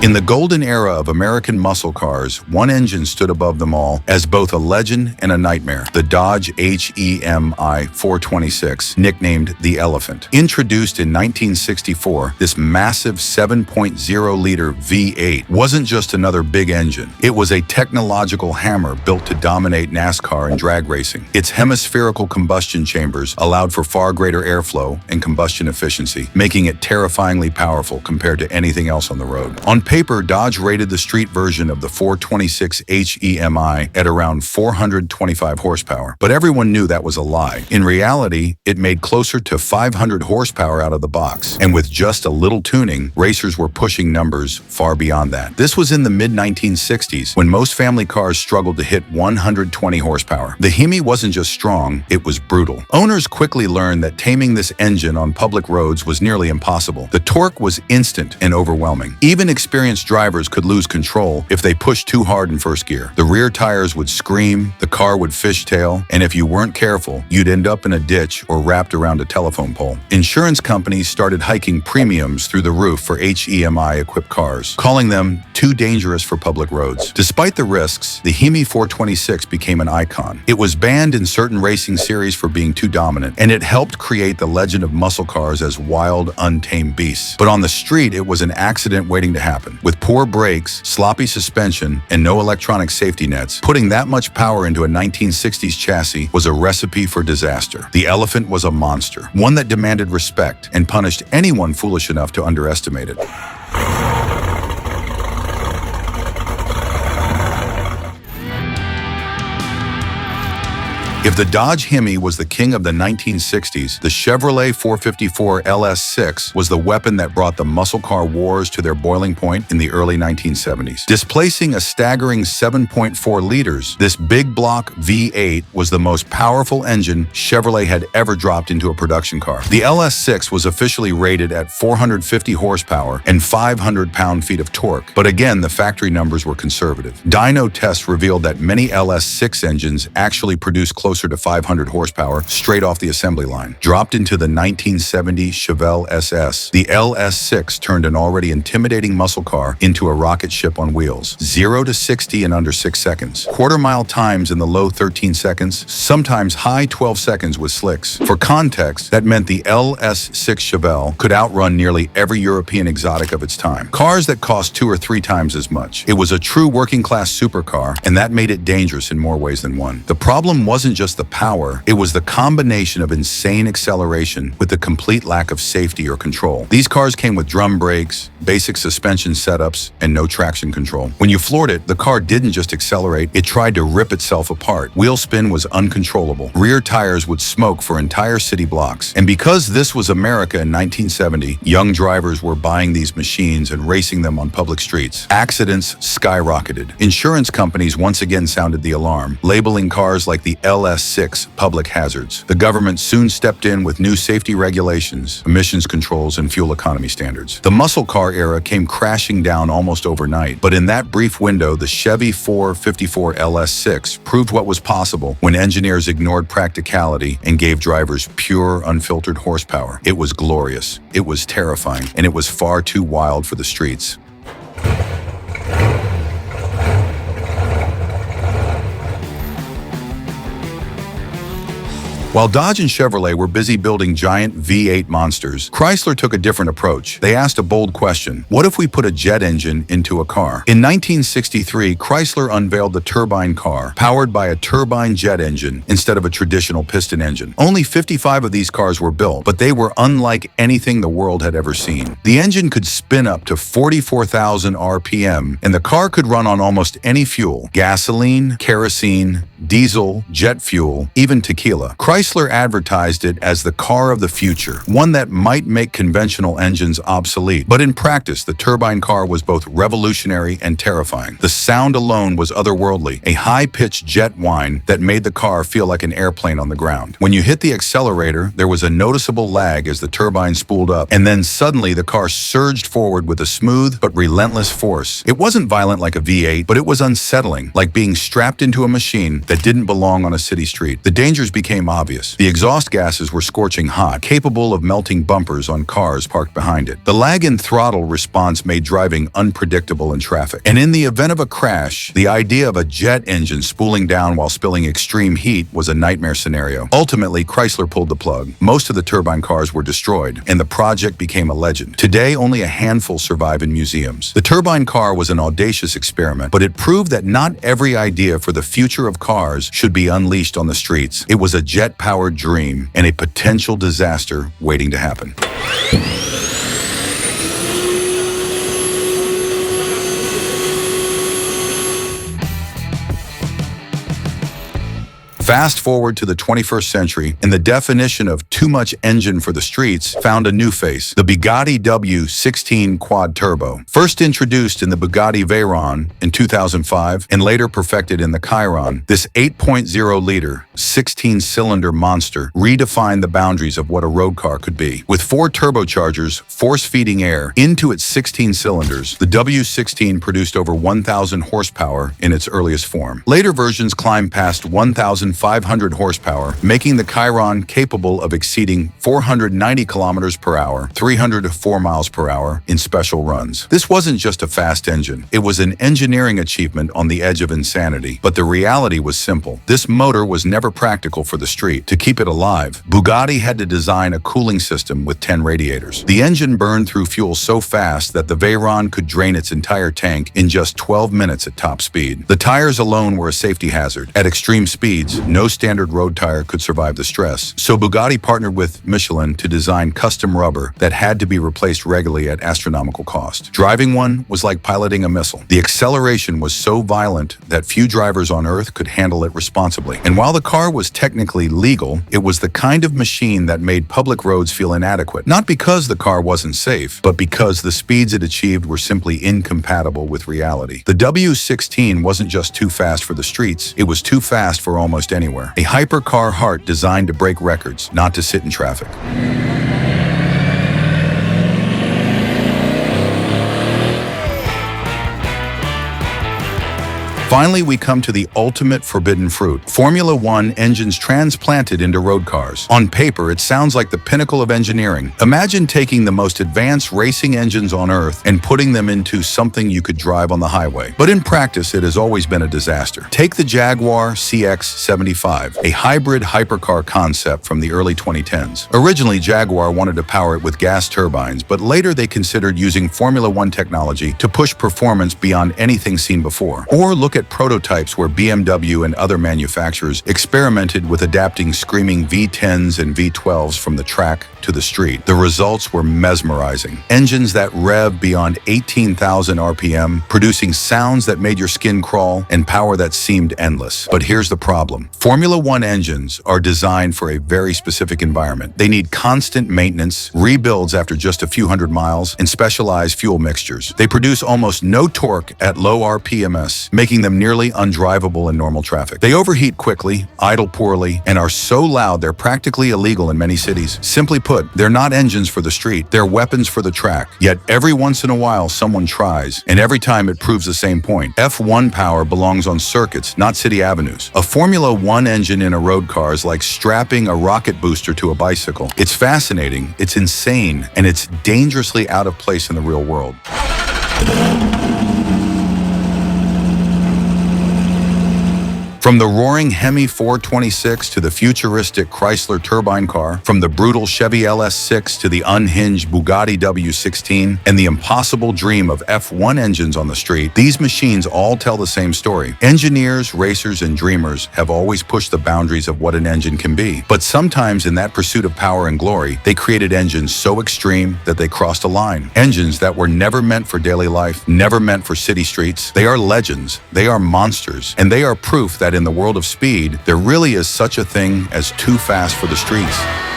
In the golden era of American muscle cars, one engine stood above them all as both a legend and a nightmare: the Dodge HEMI 426, nicknamed the Elephant. Introduced in 1964, this massive 7.0-liter V8 wasn't just another big engine. It was a technological hammer built to dominate NASCAR and drag racing. Its hemispherical combustion chambers allowed for far greater airflow and combustion efficiency, making it terrifyingly powerful compared to anything else on the road. On paper, Dodge rated the street version of the 426 HEMI at around 425 horsepower, but everyone knew that was a lie. In reality, it made closer to 500 horsepower out of the box, and with just a little tuning, racers were pushing numbers far beyond that. This was in the mid-1960s, when most family cars struggled to hit 120 horsepower. The Hemi wasn't just strong, it was brutal. Owners quickly learned that taming this engine on public roads was nearly impossible. The torque was instant and overwhelming. Even experienced drivers could lose control if they pushed too hard in first gear. The rear tires would scream, the car would fishtail, and if you weren't careful, you'd end up in a ditch or wrapped around a telephone pole. Insurance companies started hiking premiums through the roof for HEMI-equipped cars, calling them too dangerous for public roads. Despite the risks, the Hemi 426 became an icon. It was banned in certain racing series for being too dominant, and it helped create the legend of muscle cars as wild, untamed beasts. But on the street, it was an accident waiting to happen. With poor brakes, sloppy suspension, and no electronic safety nets, putting that much power into a 1960s chassis was a recipe for disaster. The Elephant was a monster, one that demanded respect and punished anyone foolish enough to underestimate it. If the Dodge Hemi was the king of the 1960s, the Chevrolet 454 LS6 was the weapon that brought the muscle car wars to their boiling point in the early 1970s. Displacing a staggering 7.4 liters, this big block V8 was the most powerful engine Chevrolet had ever dropped into a production car. The LS6 was officially rated at 450 horsepower and 500 pound-feet of torque, but again, the factory numbers were conservative. Dyno tests revealed that many LS6 engines actually produced closer to 500 horsepower straight off the assembly line. Dropped into the 1970 Chevelle SS, the LS6 turned an already intimidating muscle car into a rocket ship on wheels. 0 to 60 in under 6 seconds. Quarter-mile times in the low 13 seconds, sometimes high 12 seconds with slicks. For context, that meant the LS6 Chevelle could outrun nearly every European exotic of its time. Cars that cost 2 or 3 times as much. It was a true working-class supercar, and that made it dangerous in more ways than one. The problem wasn't just the power, it was the combination of insane acceleration with the complete lack of safety or control. These cars came with drum brakes, basic suspension setups, and no traction control. When you floored it, the car didn't just accelerate, it tried to rip itself apart. Wheel spin was uncontrollable. Rear tires would smoke for entire city blocks. And because this was America in 1970, young drivers were buying these machines and racing them on public streets. Accidents skyrocketed. Insurance companies once again sounded the alarm, labeling cars like the LS6 public hazards. The government soon stepped in with new safety regulations, emissions controls, and fuel economy standards. The muscle car era came crashing down almost overnight, but in that brief window, the Chevy 454 LS6 proved what was possible when engineers ignored practicality and gave drivers pure, unfiltered horsepower. It was glorious, it was terrifying, and it was far too wild for the streets. While Dodge and Chevrolet were busy building giant V8 monsters, Chrysler took a different approach. They asked a bold question: what if we put a jet engine into a car? In 1963, Chrysler unveiled the turbine car, powered by a turbine jet engine instead of a traditional piston engine. Only 55 of these cars were built, but they were unlike anything the world had ever seen. The engine could spin up to 44,000 RPM, and the car could run on almost any fuel: gasoline, kerosene, diesel, jet fuel, even tequila. Chrysler advertised it as the car of the future, one that might make conventional engines obsolete. But in practice, the turbine car was both revolutionary and terrifying. The sound alone was otherworldly, a high-pitched jet whine that made the car feel like an airplane on the ground. When you hit the accelerator, there was a noticeable lag as the turbine spooled up, and then suddenly the car surged forward with a smooth but relentless force. It wasn't violent like a V8, but it was unsettling, like being strapped into a machine that didn't belong on a city street. The dangers became obvious. obvious. The exhaust gases were scorching hot, capable of melting bumpers on cars parked behind it. The lag in throttle response made driving unpredictable in traffic. And in the event of a crash, the idea of a jet engine spooling down while spilling extreme heat was a nightmare scenario. Ultimately, Chrysler pulled the plug. Most of the turbine cars were destroyed, and the project became a legend. Today, only a handful survive in museums. The turbine car was an audacious experiment, but it proved that not every idea for the future of cars should be unleashed on the streets. It was a jet-powered dream and a potential disaster waiting to happen. Fast forward to the 21st century, and the definition of too much engine for the streets found a new face, the Bugatti W16 Quad Turbo. First introduced in the Bugatti Veyron in 2005 and later perfected in the Chiron, this 8.0-liter, 16-cylinder monster redefined the boundaries of what a road car could be. With 4 turbochargers force-feeding air into its 16 cylinders, the W16 produced over 1,000 horsepower in its earliest form. Later versions climbed past 1,500 horsepower, making the Chiron capable of exceeding 490 kilometers per hour, 304 miles per hour in special runs. This wasn't just a fast engine. It was an engineering achievement on the edge of insanity. But the reality was simple. This motor was never practical for the street. To keep it alive, Bugatti had to design a cooling system with 10 radiators. The engine burned through fuel so fast that the Veyron could drain its entire tank in just 12 minutes at top speed. The tires alone were a safety hazard. At extreme speeds, no standard road tire could survive the stress. So Bugatti partnered with Michelin to design custom rubber that had to be replaced regularly at astronomical cost. Driving one was like piloting a missile. The acceleration was so violent that few drivers on Earth could handle it responsibly. And while the car was technically legal, it was the kind of machine that made public roads feel inadequate. Not because the car wasn't safe, but because the speeds it achieved were simply incompatible with reality. The W16 wasn't just too fast for the streets, it was too fast for almost anywhere. A hypercar heart designed to break records, not to sit in traffic. Finally, we come to the ultimate forbidden fruit, Formula One engines transplanted into road cars. On paper, it sounds like the pinnacle of engineering. Imagine taking the most advanced racing engines on Earth and putting them into something you could drive on the highway. But in practice, it has always been a disaster. Take the Jaguar CX-75, a hybrid hypercar concept from the early 2010s. Originally, Jaguar wanted to power it with gas turbines, but later they considered using Formula One technology to push performance beyond anything seen before. Or look at prototypes where BMW and other manufacturers experimented with adapting screaming V10s and V12s from the track to the street. The results were mesmerizing. Engines that rev beyond 18,000 RPM, producing sounds that made your skin crawl and power that seemed endless. But here's the problem. Formula One engines are designed for a very specific environment. They need constant maintenance, rebuilds after just a few hundred miles, and specialized fuel mixtures. They produce almost no torque at low RPMs, making them nearly undrivable in normal traffic. They overheat quickly, idle poorly, and are so loud they're practically illegal in many cities. Simply put, they're not engines for the street, they're weapons for the track. Yet every once in a while someone tries, and every time it proves the same point. F1 power belongs on circuits, not city avenues. A Formula One engine in a road car is like strapping a rocket booster to a bicycle. It's fascinating, it's insane, and it's dangerously out of place in the real world. From the roaring Hemi 426 to the futuristic Chrysler turbine car, from the brutal Chevy LS6 to the unhinged Bugatti W16, and the impossible dream of F1 engines on the street, these machines all tell the same story. Engineers, racers, and dreamers have always pushed the boundaries of what an engine can be. But sometimes in that pursuit of power and glory, they created engines so extreme that they crossed a line. Engines that were never meant for daily life, never meant for city streets. They are legends, they are monsters, and they are proof that in the world of speed, there really is such a thing as too fast for the streets.